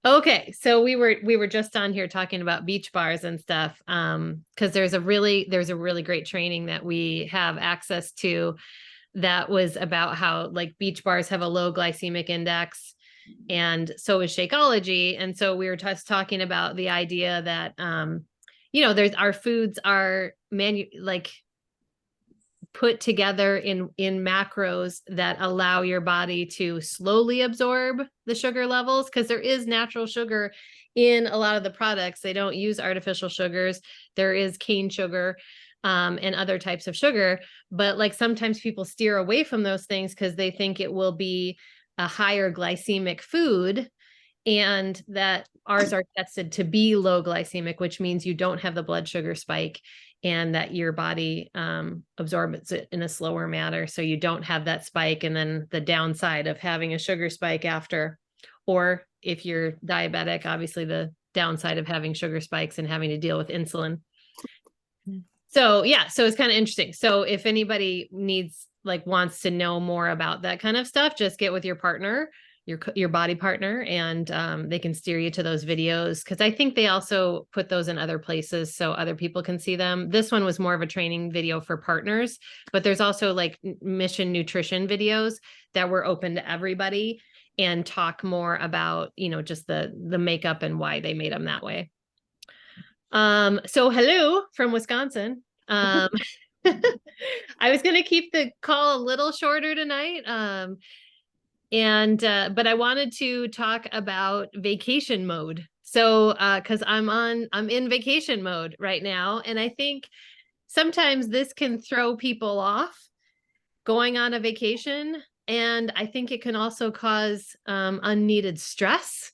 Okay, so we were just on here talking about beach bars and stuff, because there's a really great training that we have access to that was about how like beach bars have a low glycemic index, and so is Shakeology. And so we were just talking about the idea that there's our foods are like put together in macros that allow your body to slowly absorb the sugar levels, because there is natural sugar in a lot of the products. They don't use artificial sugars. There is cane sugar, and other types of sugar, but like sometimes people steer away from those things because they think it will be a higher glycemic food, and that ours are tested to be low glycemic, which means you don't have the blood sugar spike, and that your body absorbs it in a slower manner. So you don't have that spike. And then the downside of having a sugar spike after, or if you're diabetic, obviously the downside of having sugar spikes and having to deal with insulin. So yeah, so it's kind of interesting. So if anybody wants to know more about that kind of stuff, just get with your partner, your body partner, and they can steer you to those videos, because I think they also put those in other places so other people can see them. This one was more of a training video for partners, but there's also like mission nutrition videos that were open to everybody and talk more about, just the makeup and why they made them that way. So hello from Wisconsin. I was going to keep the call a little shorter tonight. But I wanted to talk about vacation mode. So, cause I'm in vacation mode right now. And I think sometimes this can throw people off going on a vacation. And I think it can also cause, unneeded stress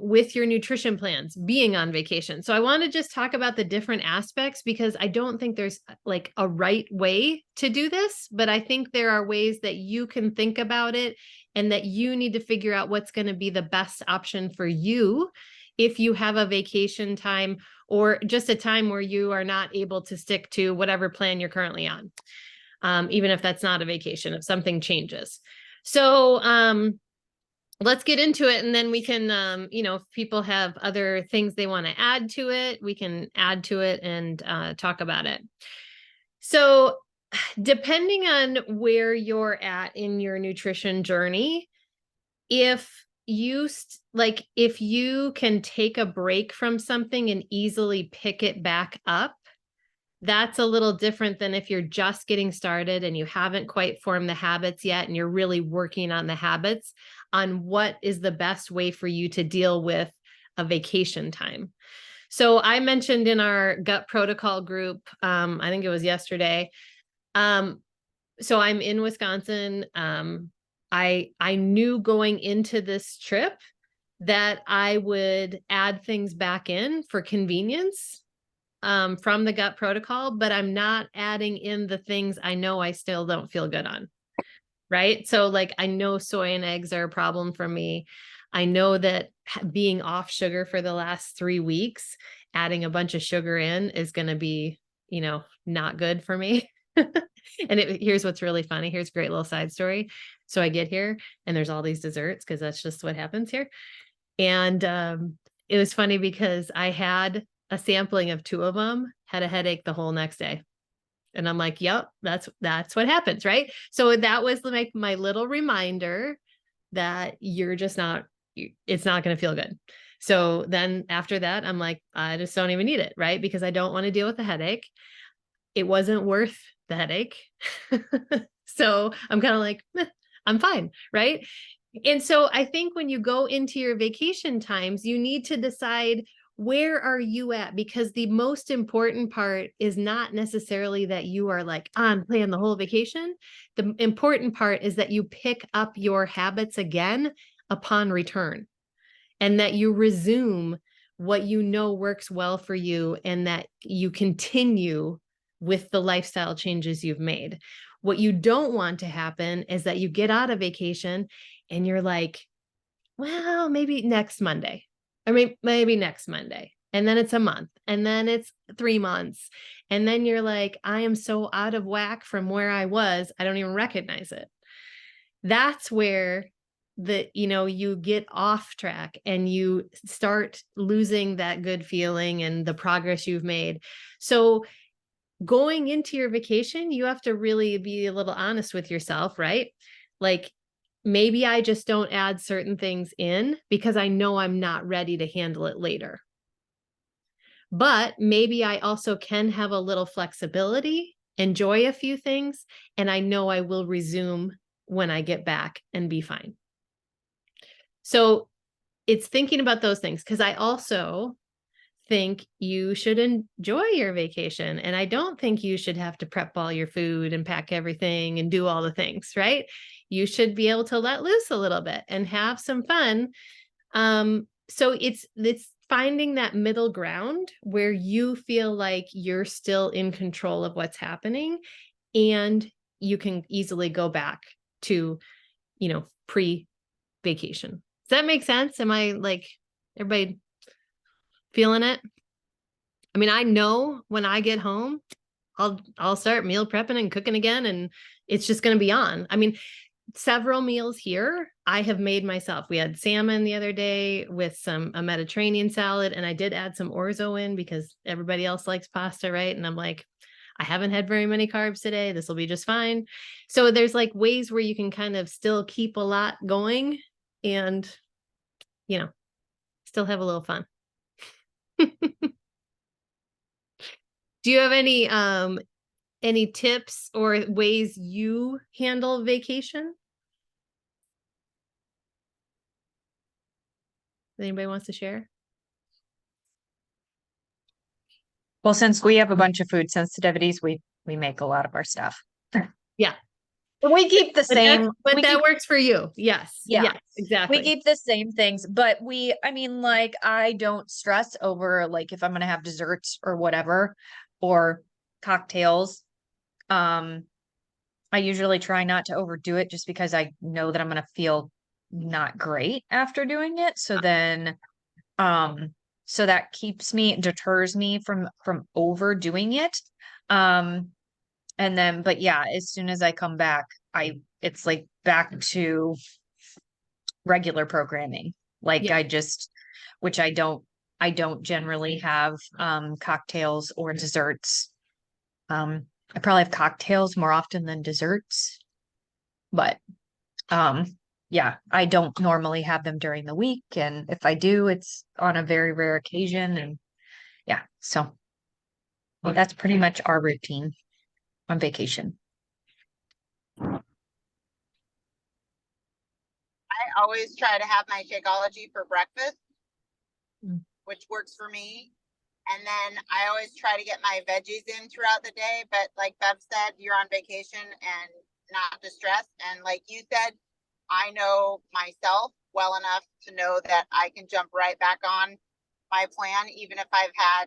with your nutrition plans being on vacation. So I want to just talk about the different aspects, because I don't think there's like a right way to do this, but I think there are ways that you can think about it, and that you need to figure out what's going to be the best option for you if you have a vacation time, or just a time where you are not able to stick to whatever plan you're currently on. Even if that's not a vacation, if something changes. So, let's get into it, and then we can, if people have other things they want to add to it, we can add to it and talk about it. So depending on where you're at in your nutrition journey, if if you can take a break from something and easily pick it back up, that's a little different than if you're just getting started and you haven't quite formed the habits yet, and you're really working on the habits on what is the best way for you to deal with a vacation time. So I mentioned in our gut protocol group, I think it was yesterday. So I'm in Wisconsin. I knew going into this trip that I would add things back in for convenience, from the gut protocol, but I'm not adding in the things I know I still don't feel good on. Right. So like, I know soy and eggs are a problem for me. I know that being off sugar for the last 3 weeks, adding a bunch of sugar in is going to be, not good for me. And here's what's really funny. Here's a great little side story. So I get here and there's all these desserts, because that's just what happens here. And it was funny because I had a sampling of 2 of them, had a headache the whole next day. And I'm like, yep, that's what happens, right? So that was like my little reminder that it's not going to feel good. So then after that, I'm like, I just don't even need it, right? Because I don't want to deal with the headache. It wasn't worth the headache. So I'm kind of like, I'm fine, right? And so I think when you go into your vacation times, you need to decide, where are you at? Because the most important part is not necessarily that you are like on plan the whole vacation. The important part is that you pick up your habits again upon return, and that you resume what you know works well for you, and that you continue with the lifestyle changes you've made. What you don't want to happen is that you get out of vacation and you're like, well, maybe next Monday, or maybe next Monday. And then it's a month, and then it's 3 months. And then you're like, I am so out of whack from where I was, I don't even recognize it. That's where that, you get off track and you start losing that good feeling and the progress you've made. So going into your vacation, you have to really be a little honest with yourself, right? Like, maybe I just don't add certain things in because I know I'm not ready to handle it later. But maybe I also can have a little flexibility, enjoy a few things, and I know I will resume when I get back and be fine. So it's thinking about those things, because I also think you should enjoy your vacation. And I don't think you should have to prep all your food and pack everything and do all the things, right? You should be able to let loose a little bit and have some fun. So it's finding that middle ground where you feel like you're still in control of what's happening, and you can easily go back to, pre-vacation. Does that make sense? Am I like, everybody feeling it? I mean, I know when I get home, I'll start meal prepping and cooking again, and it's just going to be on. I mean, several meals here I have made myself. We had salmon the other day with a Mediterranean salad, and I did add some orzo in because everybody else likes pasta, right? And I'm like, I haven't had very many carbs today. This will be just fine. So there's like ways where you can kind of still keep a lot going and, still have a little fun. Do you have any tips or ways you handle vacation? Anybody wants to share? Well, since we have a bunch of food sensitivities, we make a lot of our stuff. Yeah. We keep the same. But that works for you. Yes. Yeah. Yes, exactly. We keep the same things, but like, I don't stress over like if I'm gonna have desserts or whatever, or cocktails. I usually try not to overdo it just because I know that I'm gonna feel not great after doing it. So then, so that deters me from overdoing it. And then, but yeah, as soon as I come back, it's like back to regular programming. Like, Yeah. which I don't generally have cocktails or desserts. I probably have cocktails more often than desserts, but yeah, I don't normally have them during the week, and if I do, it's on a very rare occasion. And yeah, so that's pretty much our routine on vacation. I always try to have my Shakeology for breakfast, which works for me. And then I always try to get my veggies in throughout the day. But like Bev said, you're on vacation and not distressed. And like you said, I know myself well enough to know that I can jump right back on my plan, even if I've had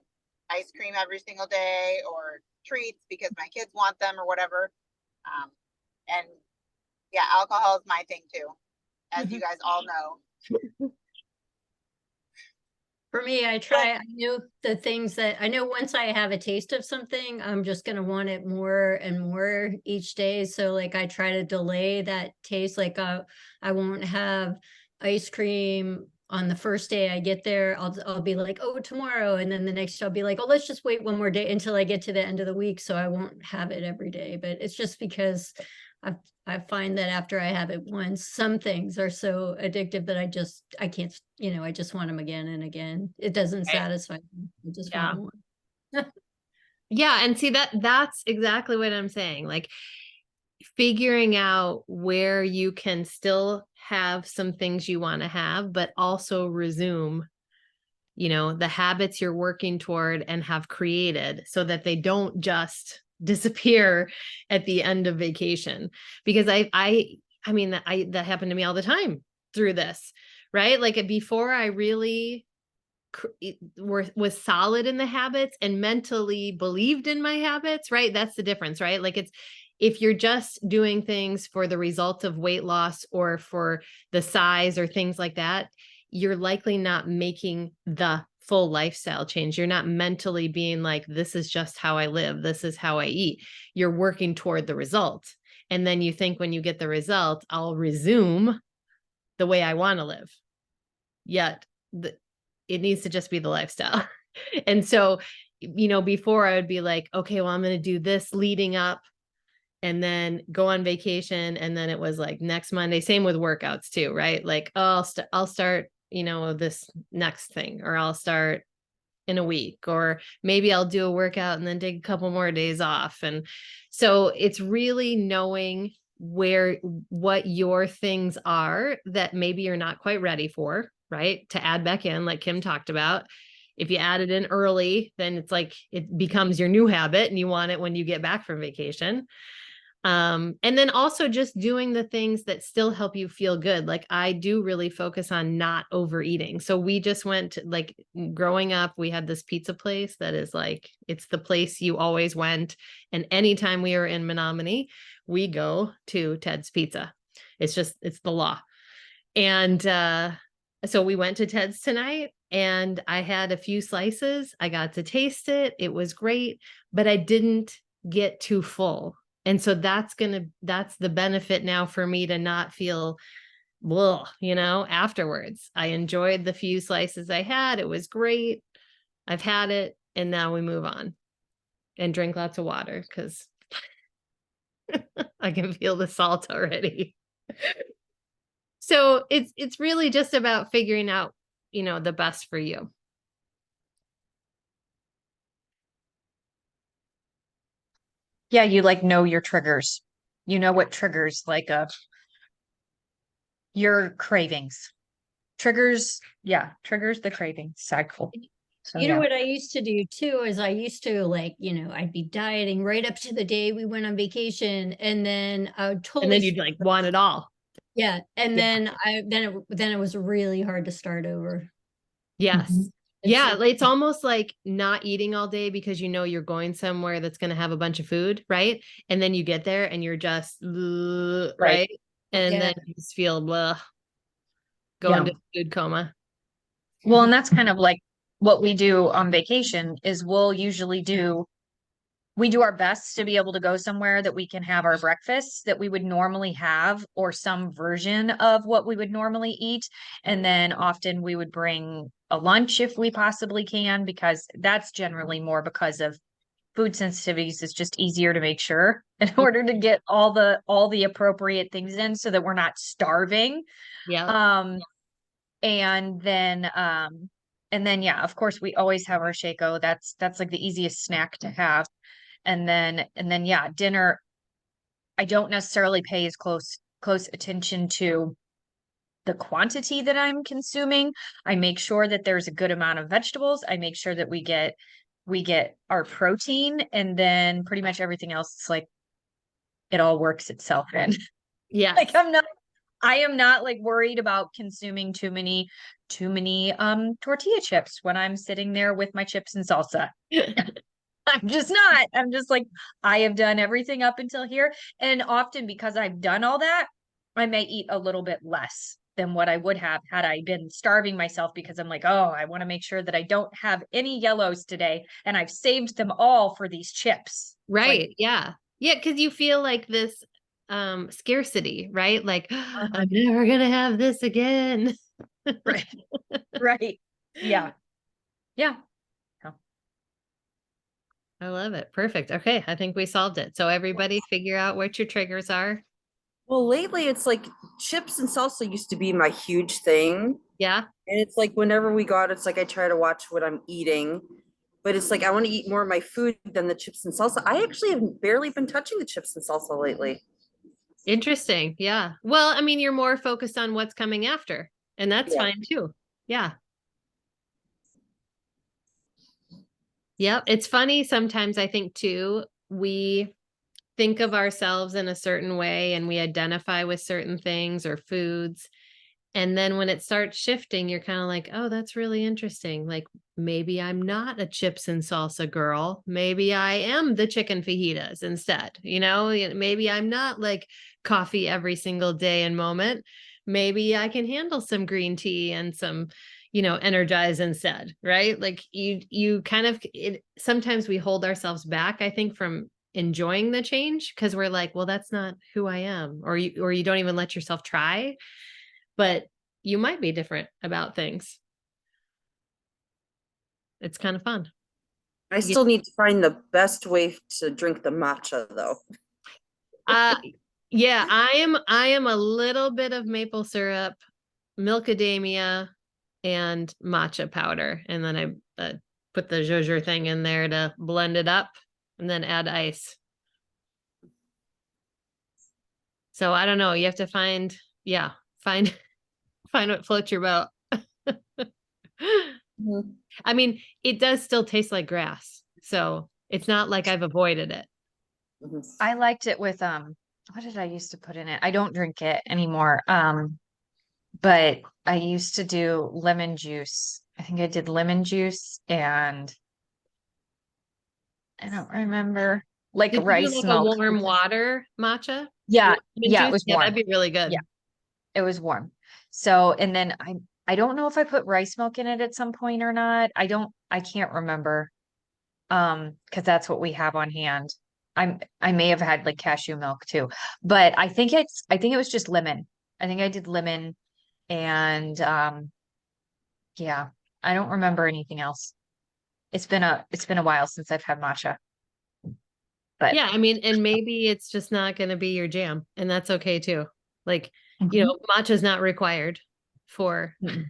ice cream every single day or treats because my kids want them or whatever. And yeah, alcohol is my thing too, as you guys all know. For me, I know the things that I know once I have a taste of something, I'm just going to want it more and more each day. So like I try to delay that taste. Like I won't have ice cream on the first day I get there. I'll be like, oh, tomorrow. And then the next I'll be like, oh, let's just wait one more day until I get to the end of the week. So I won't have it every day. But it's just because I find that after I have it once, some things are so addictive that I can't, I just want them again and again. It doesn't satisfy me. I just want more. Yeah. And see, that's exactly what I'm saying. Like, figuring out where you can still have some things you want to have, but also resume, the habits you're working toward and have created, so that they don't just disappear at the end of vacation. Because I mean, that happened to me all the time through this, right? Like, before I really was solid in the habits and mentally believed in my habits, right? That's the difference, right? Like, if you're just doing things for the result of weight loss or for the size or things like that, you're likely not making the full lifestyle change. You're not mentally being like, this is just how I live, this is how I eat. You're working toward the result. And then you think, when you get the result, I'll resume the way I want to live. Yet it needs to just be the lifestyle. And so, before I would be like, okay, well, I'm going to do this leading up and then go on vacation. And then it was like next Monday, same with workouts too, right? Like, oh, I'll start, this next thing, or I'll start in a week, or maybe I'll do a workout and then take a couple more days off. And so it's really knowing what your things are that maybe you're not quite ready for, right? To add back in, like Kim talked about. If you add it in early, then it's like it becomes your new habit and you want it when you get back from vacation. And then also just doing the things that still help you feel good. Like I do really focus on not overeating. So we just went like growing up, we had this pizza place that is like, it's the place you always went. And anytime we were in Menominee, we go to Ted's Pizza. It's the law. And, so we went to Ted's tonight and I had a few slices. I got to taste it. It was great, but I didn't get too full. And so that's the benefit now for me to not feel, afterwards. I enjoyed the few slices I had. It was great. I've had it. And now we move on and drink lots of water because I can feel the salt already. So it's really just about figuring out, the best for you. Yeah, you like know your triggers. You know what triggers like your cravings. Triggers the craving cycle. So You know what I used to do too is I used to I'd be dieting right up to the day we went on vacation, and then I would And then totally you'd like want it all. yeah, and Yeah. then it was really hard to start over. Yes. Mhm. Yeah, it's almost like not eating all day because you're going somewhere that's going to have a bunch of food, right? And then you get there and you're just right? And Yeah. then you just feel go Yeah. into food coma. Well, and that's kind of like what we do on vacation is we do our best to be able to go somewhere that we can have our breakfast that we would normally have, or some version of what we would normally eat. And then often we would bring a lunch if we possibly can, because that's generally more because of food sensitivities. It's just easier to make sure in order to get all the appropriate things in so that we're not starving. Yeah. And then yeah, of course we always have our Shaco. That's like the easiest snack to have. And then yeah, dinner, I don't necessarily pay as close attention to the quantity that I'm consuming. I make sure that there's a good amount of vegetables. I make sure that we get our protein, and then pretty much everything else, it's like it all works itself in. Yeah. Like I am not like worried about consuming too many tortilla chips when I'm sitting there with my chips and salsa. I'm just not. I'm just like, I have done everything up until here. And often because I've done all that, I may eat a little bit less than what I would have had I been starving myself, because I'm like, oh, I want to make sure that I don't have any yellows today. And I've saved them all for these chips. Right. Like, Yeah. Yeah. Cause you feel like this scarcity, right? Like I'm never gonna have this again. right. Right. Yeah. Yeah. I love it. Perfect. Okay. I think we solved it. So everybody figure out what your triggers are. Well, lately it's like chips and salsa used to be my huge thing. Yeah. And it's like whenever we go out, it's like I try to watch what I'm eating. But it's like I want to eat more of my food than the chips and salsa. I actually have barely been touching the chips and salsa lately. Interesting. Yeah. Well, I mean, you're more focused on what's coming after, and that's Yeah. fine too. Yeah. Yep. It's funny sometimes, I think too, we think of ourselves in a certain way and we identify with certain things or foods. And then when it starts shifting, you're kind of like, oh, that's really interesting. Like maybe I'm not a chips and salsa girl. Maybe I am the chicken fajitas instead. Maybe I'm not like coffee every single day and moment. Maybe I can handle some green tea and some, energize instead, right? Like you kind of, sometimes we hold ourselves back, I think, from enjoying the change because we're like, well, that's not who I am. Or you don't even let yourself try. but you might be different about things. It's kind of fun. I still need to find the best way to drink the matcha though. Uh yeah, I am a little bit of maple syrup, milkadamia, and matcha powder, and then I put the zhuzher thing in there to blend it up, and then add ice. So I don't know. You have to find, yeah, find find what floats your boat. I mean, it does still taste like grass, so it's not like I've avoided it. I liked it with what did I used to put in it? I don't drink it anymore. But I used to do lemon juice. I think I did lemon juice and I don't remember, like Did you do rice like a milk. warm water matcha? Yeah, Lemon yeah, it juice? was Yeah, that'd warm. be really good. Yeah. It was warm. So, and then I don't know if I put rice milk in it at some point or not. I can't remember. Because that's what we have on hand. I may have had like cashew milk too, but I think it was just lemon. I think I did lemon and yeah, I don't remember anything else. It's been a while since I've had matcha. But Yeah, I mean, and maybe it's just not going to be your jam, and that's okay too. Like, you know, matcha's not required for Mhm.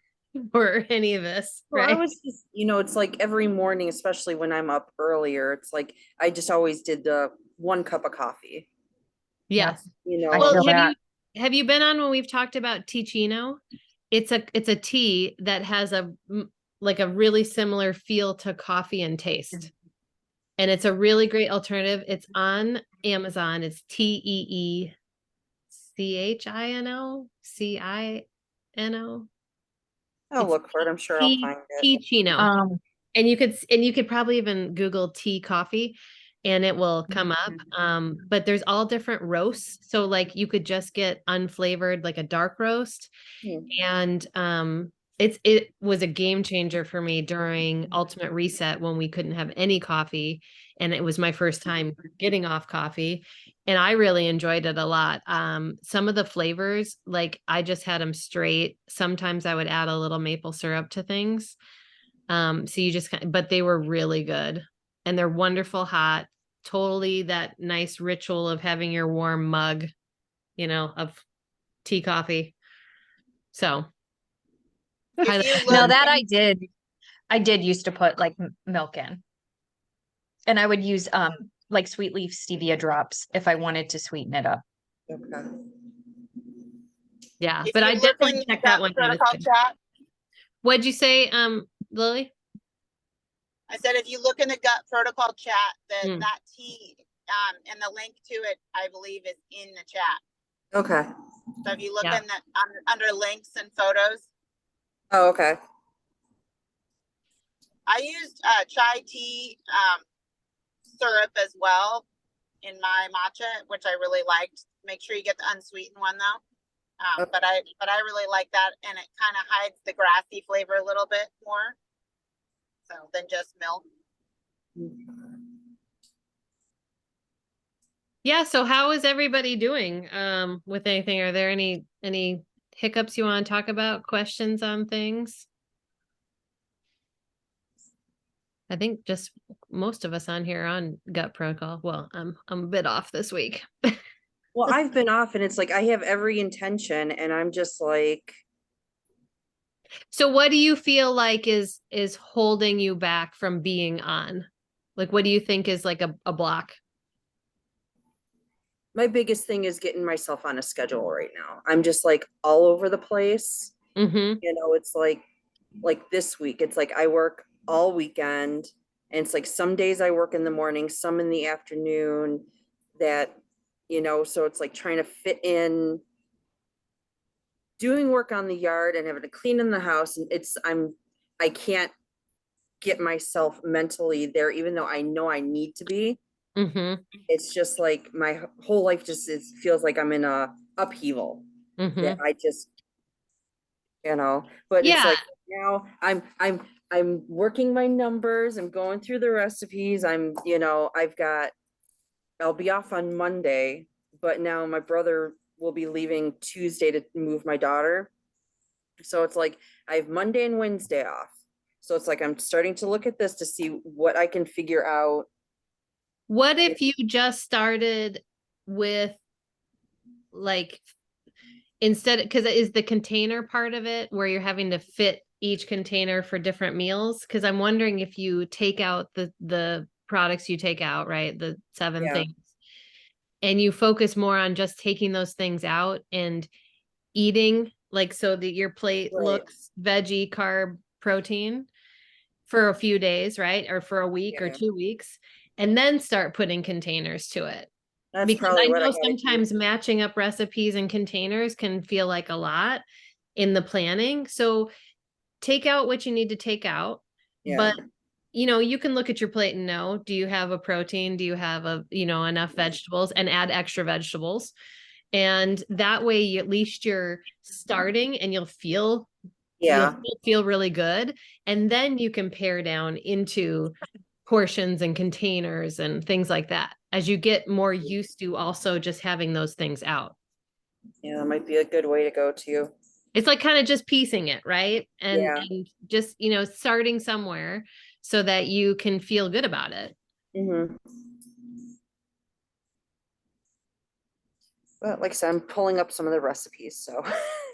for any of this, Well, I right? was just, it's like every morning, especially when I'm up earlier, it's like I just always did the 1 cup of coffee. Yes. I Well, feel that. have you been on when we've talked about Ticino? It's a tea that has like a really similar feel to coffee and taste. And it's a really great alternative. It's on Amazon. It's TeeChino. I'll It's look for it. I'm sure I'll find it. Ticino. And you could probably even Google tea coffee and it will come up. But there's all different roasts. So like you could just get unflavored, like a dark roast. And it was a game changer for me during Ultimate Reset when we couldn't have any coffee. And it was my first time getting off coffee. And I really enjoyed it a lot. Some of the flavors, like I just had them straight. Sometimes I would add a little maple syrup to things. So you just, but they were really good and they're wonderful hot. Totally that nice ritual of having your warm mug, of tea coffee. So If you Now look, that I did used to put like milk in. And I would use like sweet leaf stevia drops if I wanted to sweeten it up. Okay. yeah, if but you I look in definitely the checked that gut one out. It's protocol good. chat, What'd you say, Lily? I said, if you look in the gut protocol chat, Mm. that tea, and the link to it, I believe is in the chat. Okay. So if you look Yeah. in the, under links and photos, Oh, okay. I used chai tea syrup as well in my matcha, which I really liked. Make sure you get the unsweetened one though. Okay. But I really like that, and it kind of hides the grassy flavor a little bit more, so than just milk. Yeah, so how is everybody doing with anything? Are there any hiccups you want to talk about, questions on things? I think just most of us on here are on gut protocol. Well, I'm a bit off this week. Well, I've been off and it's like I have every intention and I'm just like, So what do you feel like is holding you back from being on? Like what do you think is like a block? my biggest thing is getting myself on a schedule right now. I'm just like all over the place. Mm-hmm. It's like this week, it's like I work all weekend and it's like some days I work in the morning, some in the afternoon that, so it's like trying to fit in doing work on the yard and having to clean in the house. And I can't get myself mentally there, even though I know I need to be. Mm-hmm. It's just like my whole life just feels like I'm in a upheaval Mm-hmm. that I just, but it's Yeah. like now I'm working my numbers. I'm going through the recipes. I'll be off on Monday, but now my brother will be leaving Tuesday to move my daughter. So it's like I have Monday and Wednesday off. So it's like I'm starting to look at this to see what I can figure out. What if you just started with like instead, because is the container part of it where you're having to fit each container for different meals? Because I'm wondering if you take out the products you take out, right? The 7 Yeah. things, and you focus more on just taking those things out and eating like so that your plate Right. looks veggie, carb, protein for a few days, right? Or for a week or Yeah. 2 weeks, and then start putting containers to it. That's Because probably I what I know gotta do. sometimes matching up recipes and containers can feel like a lot in the planning. So take out what you need to take out, Yeah. but you can look at your plate and know, do you have a protein? Do you have enough vegetables, and add extra vegetables? And that way at least you're starting and you'll Yeah. still feel really good. And then you can pare down into portions and containers and things like that as you get more used to also just having those things out. Yeah, that might be a good way to go too. It's like kind of just piecing it, right? Yeah. And just, starting somewhere so that you can feel good about it. Mm-hmm. But like I said, I'm pulling up some of the recipes, so.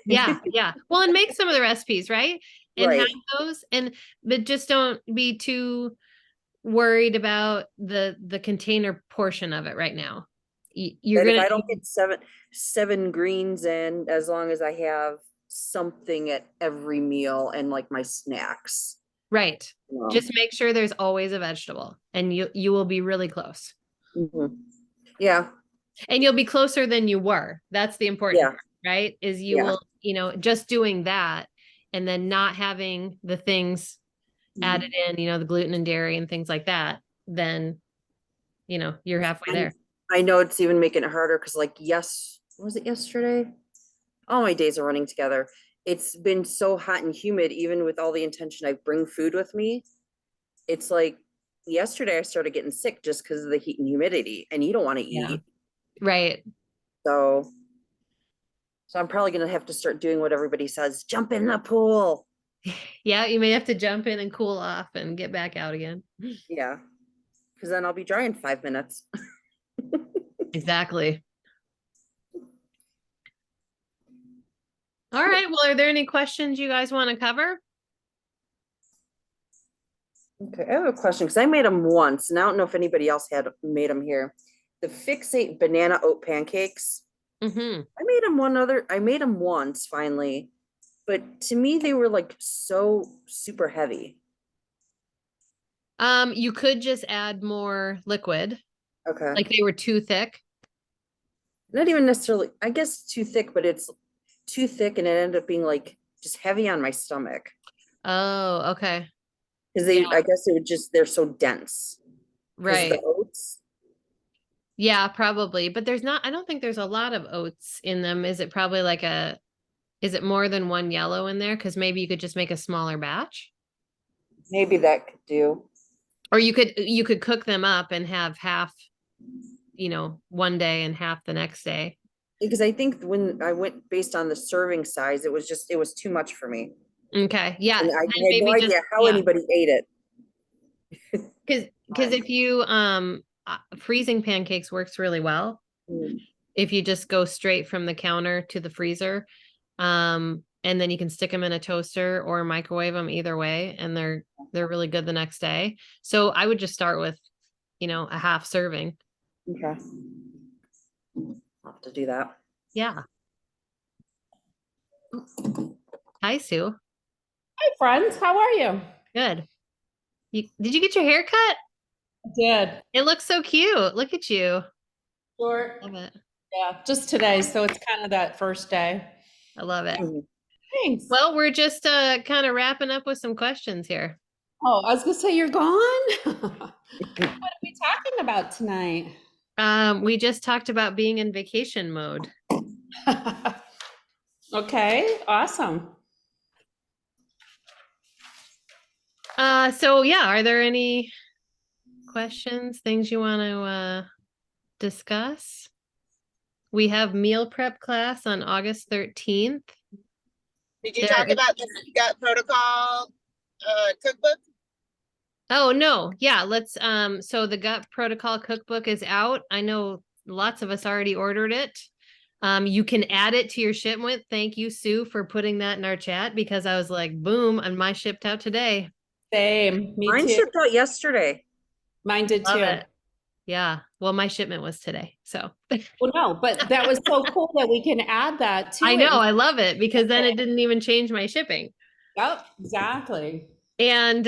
Yeah, yeah. Well, and make some of the recipes, right? And have Right. those, but just don't be too worried about the container portion of it right now. You're That if gonna I don't get seven greens in, as long as I have something at every meal and like my snacks. right. you know. Just make sure there's always a vegetable, and you will be really close. Mhm. Yeah, And you'll be closer than you were. That's the important Yeah. part, right? Is you Yeah. will, just doing that and then not having the things added in, the gluten and dairy and things like that, then, you're halfway there. I know it's even making it harder because like, was it yesterday? All my days are running together. It's been so hot and humid, even with all the intention I bring food with me. It's like yesterday I started getting sick just because of the heat and humidity, and you don't want to Yeah. eat. Right. So I'm probably gonna have to start doing what everybody says, jump in the pool. Yeah, you may have to jump in and cool off and get back out again. Yeah. Because then I'll be dry in 5 minutes. Exactly. All right. Well, are there any questions you guys want to cover? Okay, I have a question because I made them once, and I don't know if anybody else had made them here. The Fixate banana oat pancakes. Mm-hmm. I made them once finally, but to me they were like so super heavy. You could just add more liquid, Okay. like they were too thick. Not even necessarily, I guess too thick, but it's too thick and it ended up being like just heavy on my stomach. Oh, okay. Because Yeah. I guess they're so dense. Because Right. the oats. Yeah, probably. But I don't think there's a lot of oats in them. Is it probably is it more than one yellow in there? Because maybe you could just make a smaller batch. Maybe that could do. Or you could cook them up and have half, one day and half the next day. Because I think when I went based on the serving size, it was too much for me. Okay. Yeah. And I Then had no maybe just, idea how yeah. anybody ate it. Because if you freezing pancakes works really well. Mm. If you just go straight from the counter to the freezer, and then you can stick them in a toaster or microwave them either way, and they're really good the next day. So I would just start with, a half serving. Okay. I'll have to do that. Yeah. Hi, Sue. Hi, friends. How are you? Good. Did you get your hair cut? I did. It looks so cute. Look at you. Short. Love it. Yeah, just today. So it's kind of that first day. I love it. Mhm. Thanks. Well, we're just kind of wrapping up with some questions here. Oh, I was gonna say you're gone. What are we talking about tonight? We just talked about being in vacation mode. Okay, awesome. So yeah, are there any questions, things you want to discuss? We have meal prep class on August 13th. Did you There talk is- about the gut protocol cookbook? Oh, no. Yeah, let's so the gut protocol cookbook is out. I know lots of us already ordered it. You can add it to your shipment. Thank you, Sue, for putting that in our chat because I was like, boom, and my shipped out today. Same, me Mine too. shipped out yesterday. Mine did Love too. it. Yeah. Well, my shipment was today. So Well, no, but that was so cool that we can add that to I it. know, I love it because then it didn't even change my shipping. Yep, exactly. And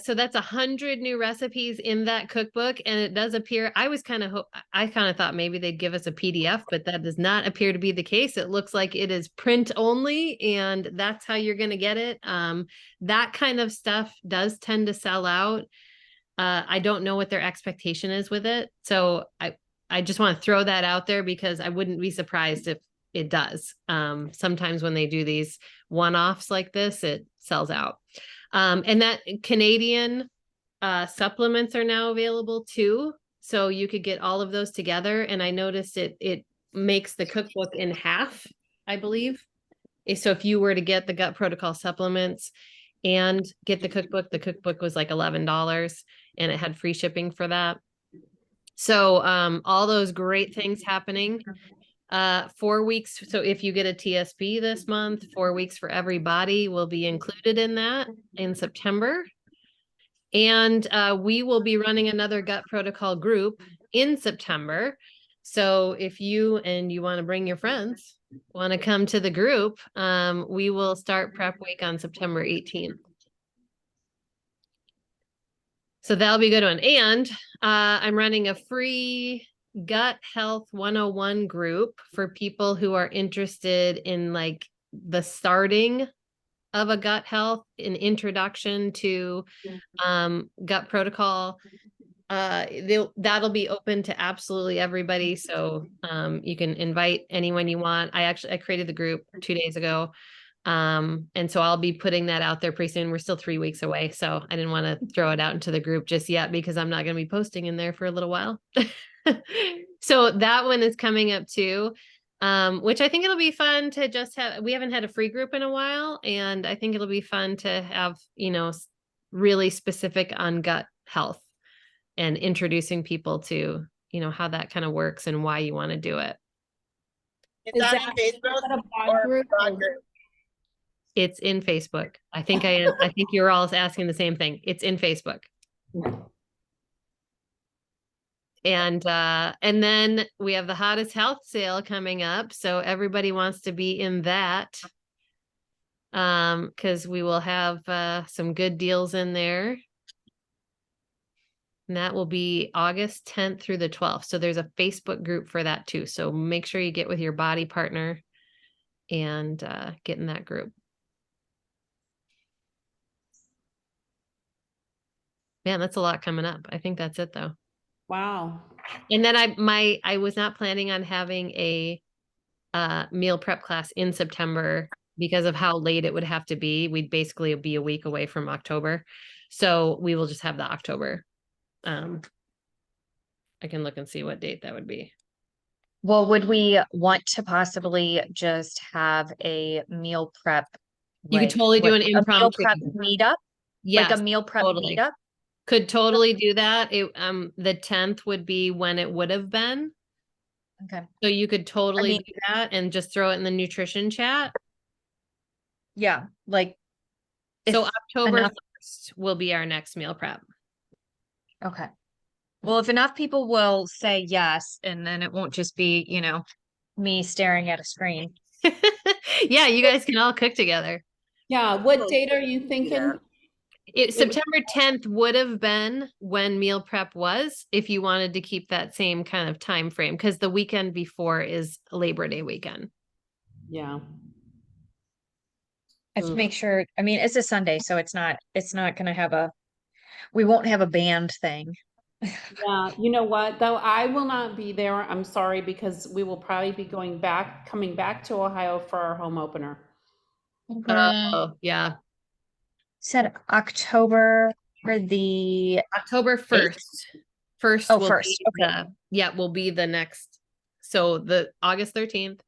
so that's 100 new recipes in that cookbook, and it does appear. I kind of thought maybe they'd give us a PDF, but that does not appear to be the case. It looks like it is print only, and that's how you're going to get it. That kind of stuff does tend to sell out. I don't know what their expectation is with it, so I just want to throw that out there because I wouldn't be surprised if it does. Sometimes when they do these one-offs like this, it sells out. And that Canadian supplements are now available too. So you could get all of those together. And I noticed it makes the cookbook in half, I believe. So if you were to get the gut protocol supplements and get the cookbook was like $11 and it had free shipping for that. So all those great things happening. 4 weeks. So if you get a TSP this month, 4 weeks for everybody will be included in that in September. And we will be running another gut protocol group in September. So if you want to bring your friends, want to come to the group, we will start prep week on September 18th. So that'll be a good one. And I'm running a free Gut Health 101 group for people who are interested in like the starting of a gut health, an introduction to gut protocol. That'll be open to absolutely everybody. So you can invite anyone you want. I created the group 2 days ago. And so I'll be putting that out there pretty soon. We're still 3 weeks away. So I didn't want to throw it out into the group just yet because I'm not going to be posting in there for a little while. So that one is coming up too. Which I think it'll be fun to just have. We haven't had a free group in a while, and I think it'll be fun to have, really specific on gut health and introducing people to, how that kind of works and why you want to do it. Is that in Facebook a broad or group broad or- group? It's in Facebook. I think you're all asking the same thing. It's in Facebook. And then we have the hottest health sale coming up. So everybody wants to be in that. Because we will have some good deals in there. And that will be August 10th through the 12th. So there's a Facebook group for that too. So make sure you get with your body partner and get in that group. Man, that's a lot coming up. I think that's it though. Wow. And then I was not planning on having a meal prep class in September because of how late it would have to be. We'd basically be a week away from October. So we will just have the October. I can look and see what date that would be. Well, would we want to possibly just have a meal prep? You could totally do an a meal impromptu. prep meetup? Yes, Like a meal prep totally. meetup? Could totally do that. The 10th would be when it would have been. Okay. So you could totally do that and just throw it in the nutrition chat. Yeah, like. So if October enough- 1st will be our next meal prep. Okay. Well, if enough people will say yes, and then it won't just be, me staring at a screen. Yeah, you guys can all cook together. Yeah, what date are you thinking? September 10th would have been when meal prep was, if you wanted to keep that same kind of time frame, because the weekend before is Labor Day weekend. Yeah. I have to make sure, it's a Sunday, so it's not gonna we won't have a band thing. Yeah, you know what, though, I will not be there. I'm sorry, because we will probably be coming back to Ohio for our home opener. Oh, yeah. Said October for the October 1st. First Oh, will first. be Okay. will be the next. So the August 13th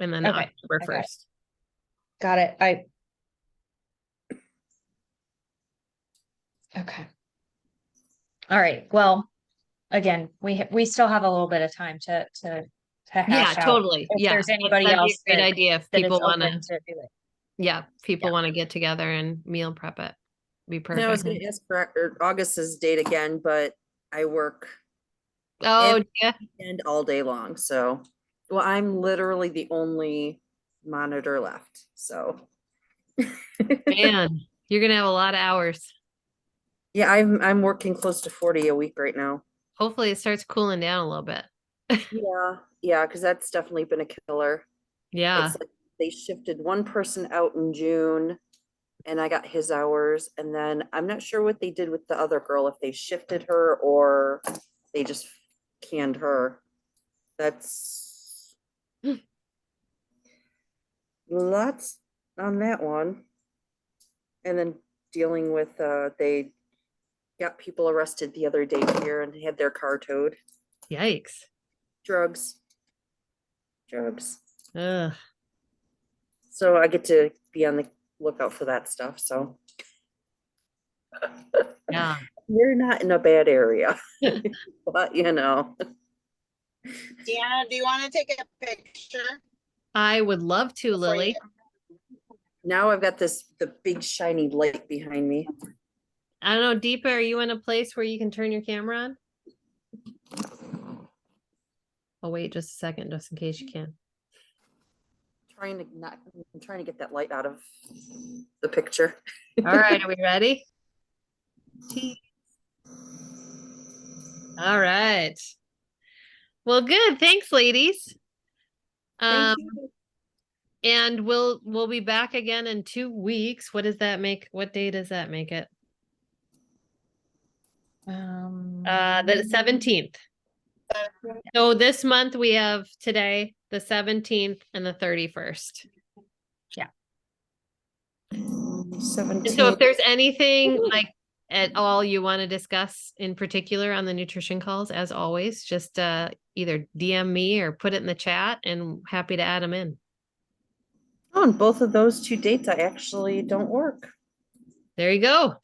and then Okay. October Okay. 1st. Got it. Okay. All right. Well, again, we still have a little bit of time to Yeah, hash out totally. if Yeah. there's anybody That'd be else a great that idea if that is people want open to, to do it. yeah, people Yeah. want to get together and meal prep it. Be And I was perfect. gonna ask for August's date again, but I work Oh, yeah. and all day long, so, well, I'm literally the only monitor left, so. Man, you're gonna have a lot of hours. Yeah, I'm working close to 40 a week right now. Hopefully it starts cooling down a little bit. Yeah, because that's definitely been a killer. Yeah. It's like they shifted one person out in June and I got his hours. And then I'm not sure what they did with the other girl, if they shifted her or they just canned her. That's lots on that one. And then dealing with they got people arrested the other day here and had their car towed. Yikes. Drugs. Ugh. So I get to be on the lookout for that stuff. So Yeah. you're not in a bad area, but you know. Deanna, do you want to take a picture? I would love to, before you- Lily. Now I've got the big shiny light behind me. I don't know, Deepa, are you in a place where you can turn your camera on? Oh, wait just a second, just in case you can. I'm trying to get that light out of the picture. All right, are we ready? All right. Well, good. Thanks, ladies. Thank you. And we'll be back again in 2 weeks. What does that make? What day does that make it? The 17th. So this month we have today, the 17th and the 31st. And so 17. if there's anything like at all you want to discuss in particular on the nutrition calls, as always, just either DM me or put it in the chat and happy to add them in. Oh, and both of those two dates I actually don't work. There you go.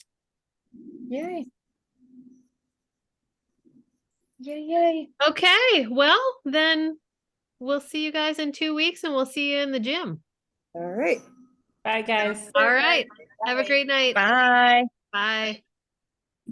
Yay. Yay. Okay, well, then we'll see you guys in 2 weeks and we'll see you in the gym. All right. Bye, guys. All right. Have a great night. Bye. Bye.